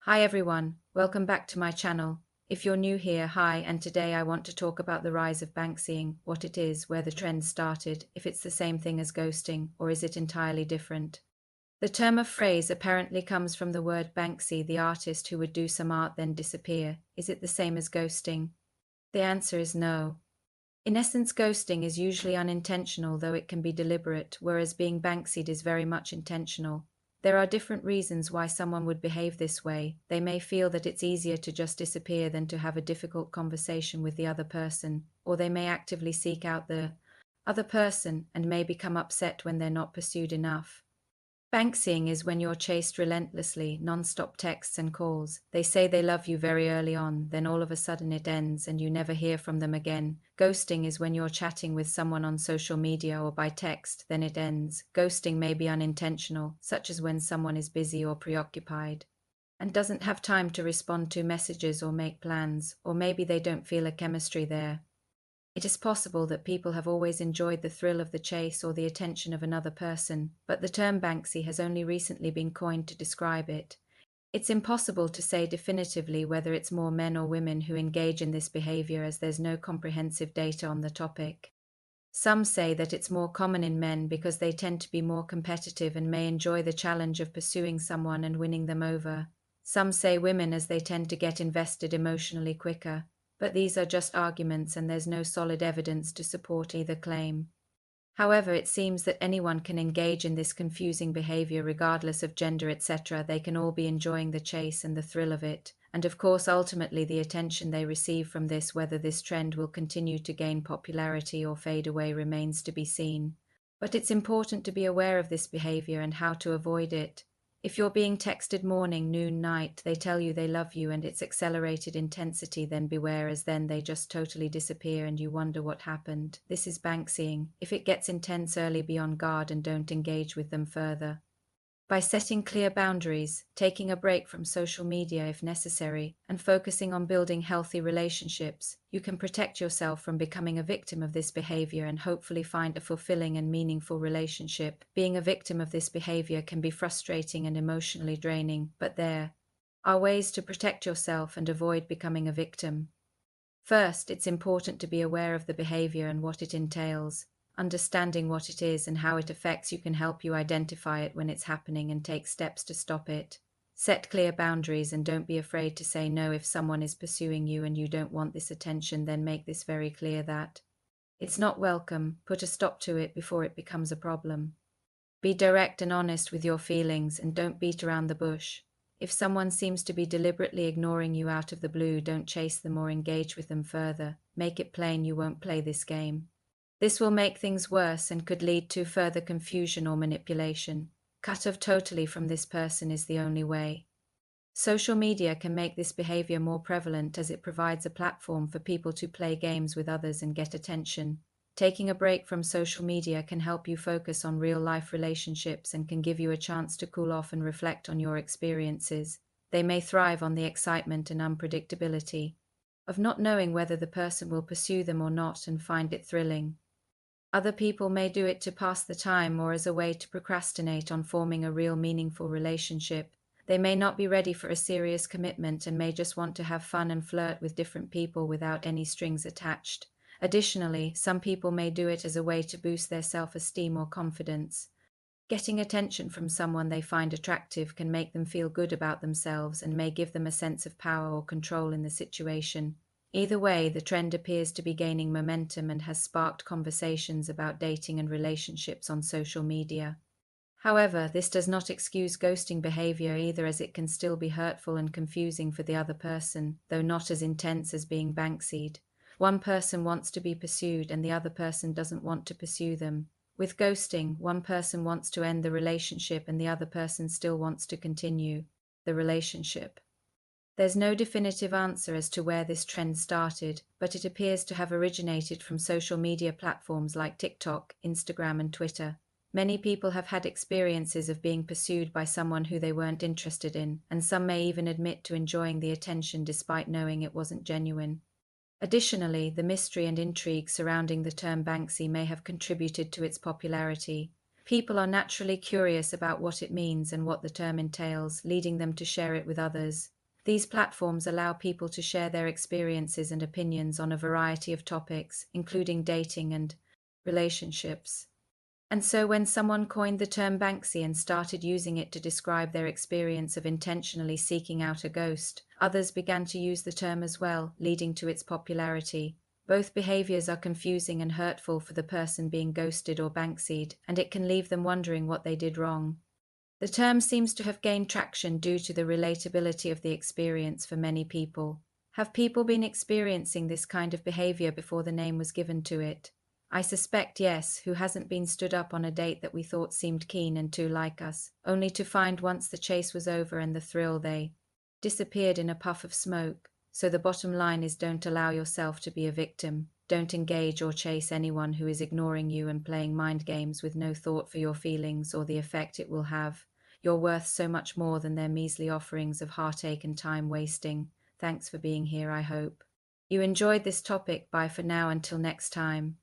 Hi everyone, welcome back to my channel. If you're new here, hi, and today I want to talk about the rise of Banksying, what it is, where the trend started, if it's the same thing as ghosting, or is it entirely different. The term of phrase apparently comes from the word Banksy, the artist who would do some art then disappear. Is it the same as ghosting? The answer is no. In essence, ghosting is usually unintentional, though it can be deliberate, whereas being Banksyed is very much intentional. There are different reasons why someone would behave this way. They may feel that it's easier to just disappear than to have a difficult conversation with the other person, or they may actively seek out the other person and may become upset when they're not pursued enough. Banksying is when you're chased relentlessly, non-stop texts and calls. They say they love you very early on, then all of a sudden it ends and you never hear from them again. Ghosting is when you're chatting with someone on social media or by text, then it ends. Ghosting may be unintentional, such as when someone is busy or preoccupied and doesn't have time to respond to messages or make plans, or maybe they don't feel a chemistry there. It is possible that people have always enjoyed the thrill of the chase or the attention of another person, but the term Banksy has only recently been coined to describe it. It's impossible to say definitively whether it's more men or women who engage in this behavior, as there's no comprehensive data on the topic. Some say that it's more common in men because they tend to be more competitive and may enjoy the challenge of pursuing someone and winning them over. Some say women, as they tend to get invested emotionally quicker. But these are just arguments and there's no solid evidence to support either claim. However, it seems that anyone can engage in this confusing behavior regardless of gender, etc. They can all be enjoying the chase and the thrill of it. And of course, ultimately, the attention they receive from this, whether this trend will continue to gain popularity or fade away, remains to be seen. But it's important to be aware of this behavior and how to avoid it. If you're being texted morning, noon, night, they tell you they love you and it's accelerated intensity, then beware, as then they just totally disappear and you wonder what happened. This is Banksying. If it gets intense early, be on guard and don't engage with them further. By setting clear boundaries, taking a break from social media if necessary, and focusing on building healthy relationships, you can protect yourself from becoming a victim of this behavior and hopefully find a fulfilling and meaningful relationship. Being a victim of this behavior can be frustrating and emotionally draining, but there are ways to protect yourself and avoid becoming a victim. First, it's important to be aware of the behavior and what it entails. Understanding what it is and how it affects you can help you identify it when it's happening and take steps to stop it. Set clear boundaries and don't be afraid to say no if someone is pursuing you and you don't want this attention. Then make this very clear that it's not welcome. Put a stop to it before it becomes a problem. Be direct and honest with your feelings and don't beat around the bush. If someone seems to be deliberately ignoring you out of the blue, don't chase them or engage with them further. Make it plain you won't play this game. This will make things worse and could lead to further confusion or manipulation. Cut off totally from this person is the only way. Social media can make this behavior more prevalent as it provides a platform for people to play games with others and get attention. Taking a break from social media can help you focus on real-life relationships and can give you a chance to cool off and reflect on your experiences. They may thrive on the excitement and unpredictability of not knowing whether the person will pursue them or not and find it thrilling. Other people may do it to pass the time or as a way to procrastinate on forming a real meaningful relationship. They may not be ready for a serious commitment and may just want to have fun and flirt with different people without any strings attached. Additionally, some people may do it as a way to boost their self-esteem or confidence. Getting attention from someone they find attractive can make them feel good about themselves and may give them a sense of power or control in the situation. Either way, the trend appears to be gaining momentum and has sparked conversations about dating and relationships on social media. However, this does not excuse ghosting behavior either, as it can still be hurtful and confusing for the other person, though not as intense as being Banksyed. One person wants to be pursued and the other person doesn't want to pursue them. With ghosting, one person wants to end the relationship and the other person still wants to continue the relationship. There's no definitive answer as to where this trend started, but it appears to have originated from social media platforms like TikTok, Instagram, and Twitter. Many people have had experiences of being pursued by someone who they weren't interested in, and some may even admit to enjoying the attention despite knowing it wasn't genuine. Additionally, the mystery and intrigue surrounding the term Banksy may have contributed to its popularity. People are naturally curious about what it means and what the term entails, leading them to share it with others. These platforms allow people to share their experiences and opinions on a variety of topics, including dating and relationships. And so, when someone coined the term Banksy and started using it to describe their experience of intentionally seeking out a ghost, others began to use the term as well, leading to its popularity. Both behaviors are confusing and hurtful for the person being ghosted or Banksyed, and it can leave them wondering what they did wrong. The term seems to have gained traction due to the relatability of the experience for many people. Have people been experiencing this kind of behavior before the name was given to it? I suspect yes. Who hasn't been stood up on a date that we thought seemed keen and too like us, only to find once the chase was over and the thrill, they disappeared in a puff of smoke? So the bottom line is, don't allow yourself to be a victim. Don't engage or chase anyone who is ignoring you and playing mind games with no thought for your feelings or the effect it will have. You're worth so much more than their measly offerings of heartache and time wasting. Thanks for being here. I hope you enjoyed this topic. Bye for now, until next time.